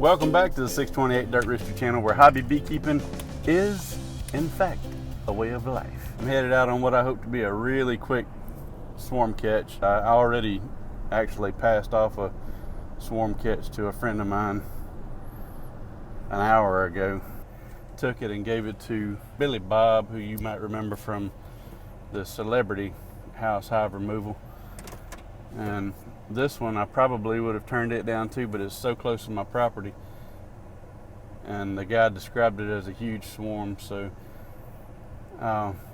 Welcome back to the 628 Dirt Rooster channel, where hobby beekeeping is, in fact, a way of life. I'm headed out on what I hope to be a really quick swarm catch. I already actually passed off a swarm catch to a friend of mine an hour ago. Took it and gave it to Billy Bob, who you might remember from the Celebrity House Hive Removal. And this one I probably would have turned it down too, but it's so close to my property, and the guy described it as a huge swarm. So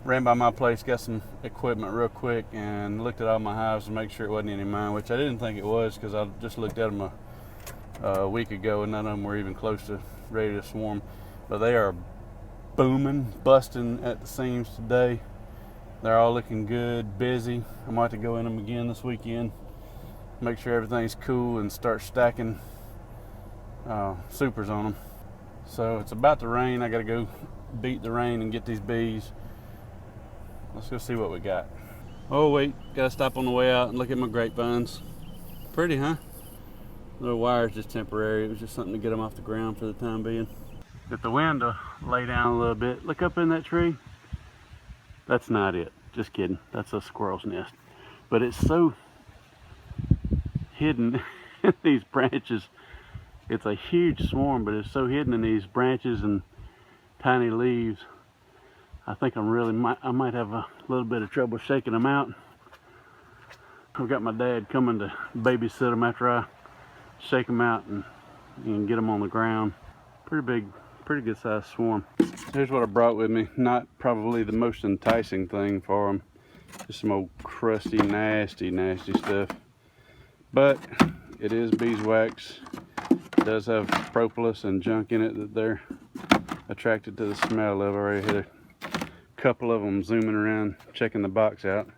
ran by my place, got some equipment real quick, and looked at all my hives to make sure it wasn't any of mine, which I didn't think it was, because I just looked at them a week ago and none of them were even close to ready to swarm. But they are booming, busting at the seams today. They're all looking good, busy. I might have to go in them again this weekend, make sure everything's cool, and start stacking supers on them. So it's about to rain. I gotta go beat the rain and get these bees. Let's go see what we got. Oh wait, gotta stop on the way out and look at my grapevines. Pretty, huh? The wire's just temporary. It was just something to get them off the ground for the time being. Get the wind to lay down a little bit. Look up in that tree. That's not it. Just kidding. That's a squirrel's nest. But it's so hidden in these branches. It's a huge swarm, but it's so hidden in these branches and tiny leaves. I think I might have a little bit of trouble shaking them out. I've got my dad coming to babysit them after I shake them out and get them on the ground. Pretty good sized swarm. Here's what I brought with me. Not probably the most enticing thing for them. Just some old crusty, nasty stuff. But it is beeswax. It does have propolis and junk in it that they're attracted to the smell of. I already had a couple of them zooming around checking the box out.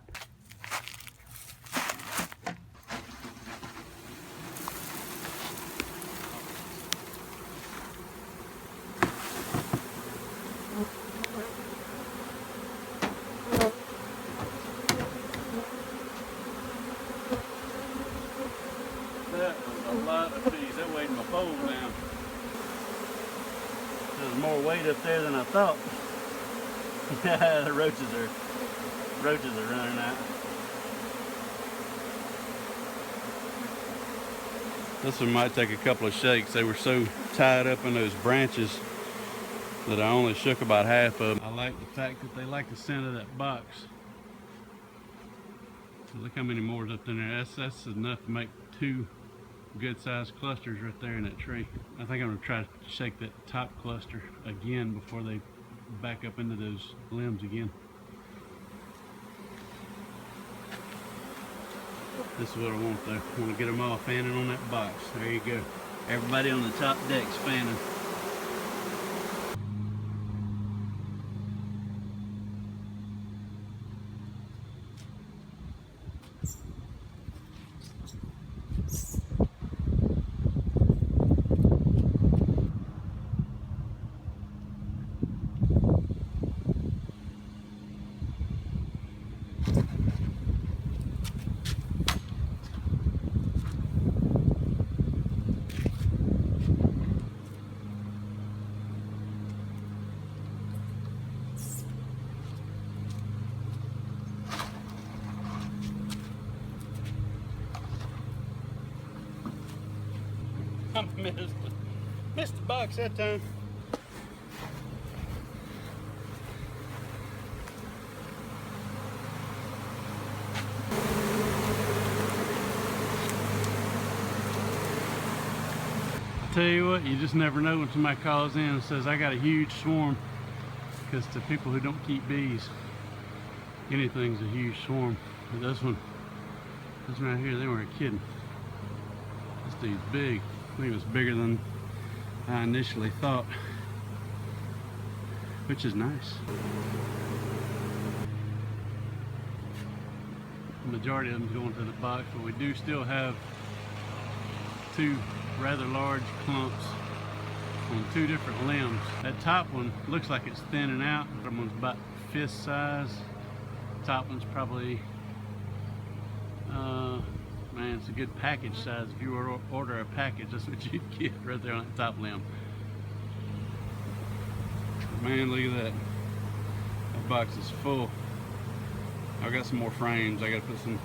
That was a lot of bees. That weighed my pole down. There's more weight up there than I thought. The roaches are running out. This one might take a couple of shakes. They were so tied up in those branches that I only shook about half of them. I like the fact that they like the scent of that box. Look how many more is up in there. That's enough to make two good sized clusters right there in that tree. I think I'm gonna try to shake that top cluster again before they back up into those limbs again. This is what I want though. I want to get them all fanning on that box. There you go. Everybody on the top deck's fanning. I missed the box that time. I tell you what, you just never know when somebody calls in and says, I got a huge swarm. Because to people who don't keep bees, anything's a huge swarm. But this one right here, they weren't kidding. This dude's big. I think it was bigger than I initially thought, which is nice. The majority of them is going to the box, but we do still have two rather large clumps on two different limbs. That top one looks like it's thinning out. The bottom one's about fist size. Top one's probably Man, it's a good package size. If you order a package, that's what you'd get right there on that top limb. Man, look at that. That box is full. I got some more frames. I got to put some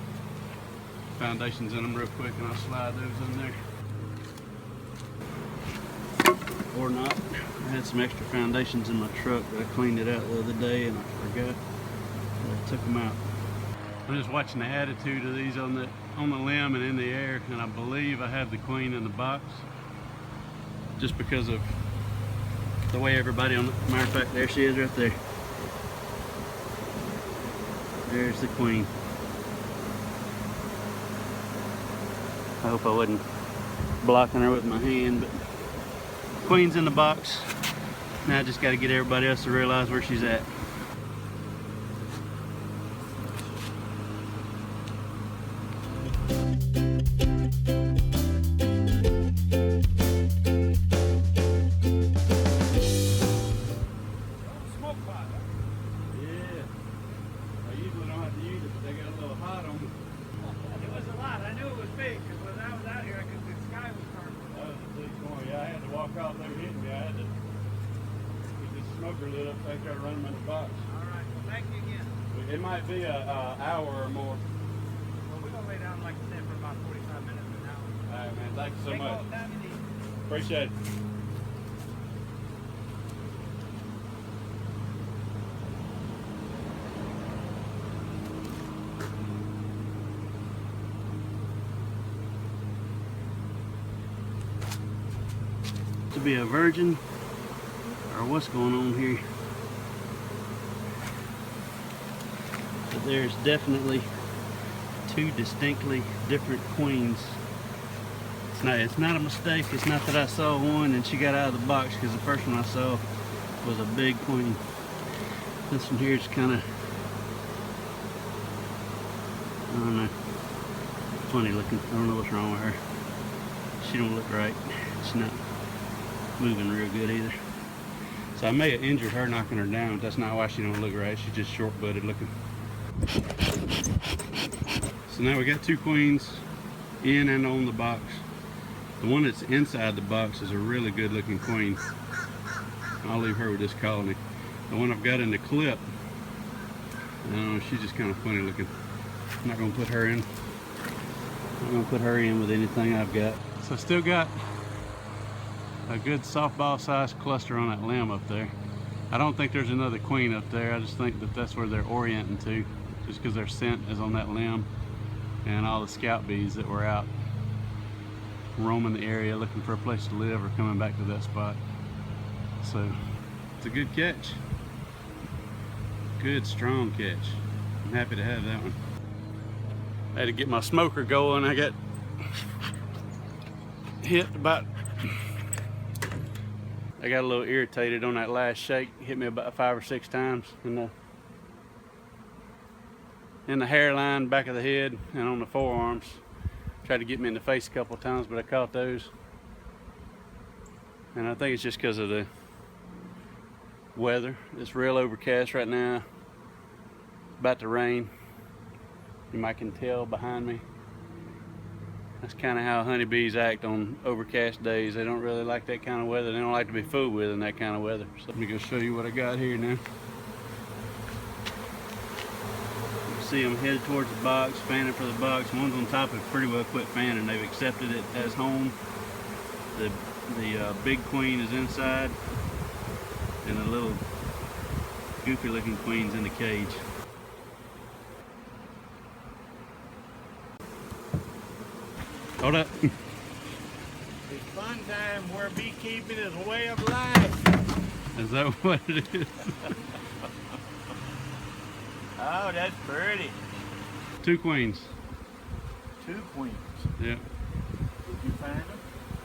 foundations in them real quick, and I'll slide those in there. Or not. I had some extra foundations in my truck, but I cleaned it out the other day and I forgot. I took them out. I'm just watching the attitude of these on the limb and in the air, and I believe I have the queen in the box, just because of the way everybody on the, matter of fact, there she is right there. There's the queen. I hope I wasn't blocking her with my hand, but queen's in the box. Now I just got to get everybody else to realize where she's at. Out there hitting me, I had to get this smoker lit up so I could run them in the box. All right, well, thank you again. It might be an hour or more. Well, we're going to lay down, like I said, for about 45 minutes or an hour. All right, man, thank you so Take much. all the time you need. Appreciate it. To be a virgin, or what's going on here? But there's definitely two distinctly different queens. It's not a mistake. It's not that I saw one and she got out of the box, because the first one I saw was a big queen. This one here is kind of, I don't know, funny looking. I don't know what's wrong with her. She don't look right. She's not moving real good either. So I may have injured her knocking her down, but that's not why she don't look right. She's just short-butted looking. So now we got two queens in and on the box. The one that's inside the box is a really good looking queen. I'll leave her with this colony. The one I've got in the clip, I don't know, she's just kind of funny looking. I'm not gonna put her in. I'm gonna put her in with anything I've got. So I still got a good softball sized cluster on that limb up there. I don't think there's another queen up there. I just think that that's where they're orienting to, just because their scent is on that limb, and all the scout bees that were out roaming the area looking for a place to live are coming back to that spot. So it's a good catch. Good strong catch. I'm happy to have that one. I had to get my smoker going. I got hit about, I got a little irritated on that last shake. Hit me about 5 or 6 times in the hairline, back of the head, and on the forearms. Tried to get me in the face a couple of times, but I caught those. And I think it's just because of the weather. It's real overcast right now. About to rain. You might can tell behind me. That's kind of how honeybees act on overcast days. They don't really like that kind of weather. They don't like to be fooled with in that kind of weather. So let me go show you what I got here now. You see them headed towards the box, fanning for the box. One's on top have pretty well quit fanning. They've accepted it as home. The big queen is inside, and the little goofy looking queen's in the cage. Hold up. It's fun time where beekeeping is a way of life. Is that what it is? Oh, that's pretty. 2 queens. 2 queens. Yeah. Did you find them?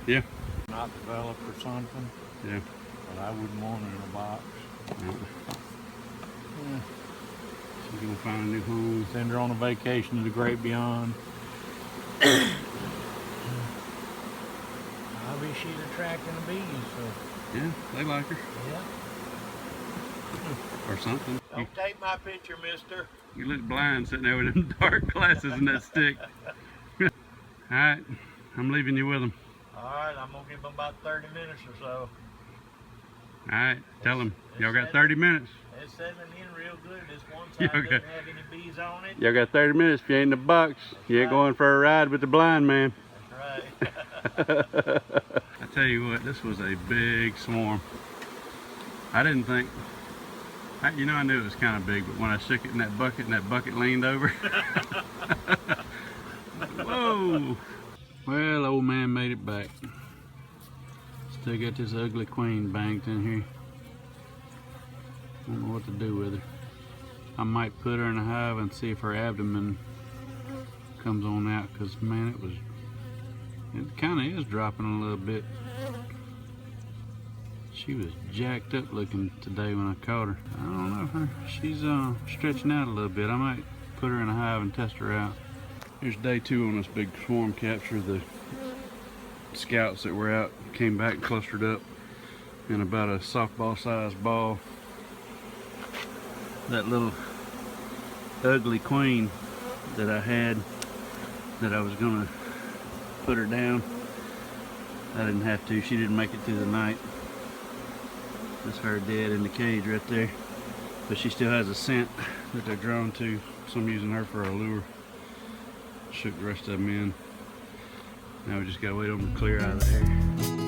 Yeah. Not developed or something? Yeah. But I wouldn't want it in a box. Yeah. She's gonna find a new home. Send her on a vacation to the great beyond. Maybe she's attracting the bees, so. Yeah, they like her. Yeah. Or something. Don't take my picture, mister. You look blind sitting there with them dark glasses and that stick. All right, I'm leaving you with them. All right, I'm gonna give them about 30 minutes or so. All right, tell them y'all got 30 minutes. It's settling in real good. This one side doesn't have any bees on it. Y'all got 30 minutes. If you ain't in the box, you ain't going for a ride with the blind man. That's right. I tell you what, this was a big swarm. I didn't think, you know, I knew it was kind of big, but when I shook it in that bucket and that bucket leaned over. Whoa! Well, old man made it back. Still got this ugly queen banked in here. Don't know what to do with her. I might put her in a hive and see if her abdomen comes on out, because man, it kind of is dropping a little bit. She was jacked up looking today when I caught her. I don't know, she's stretching out a little bit. I might put her in a hive and test her out. Here's day 2 on this big swarm capture. The scouts that were out came back and clustered up in about a softball sized ball. That little ugly queen that I had, that I was gonna put her down, I didn't have to. She didn't make it through the night. That's her dead in the cage right there. But she still has a scent that they're drawn to, so I'm using her for a lure. Shook the rest of them in. Now we just gotta wait on them to clear out of the air.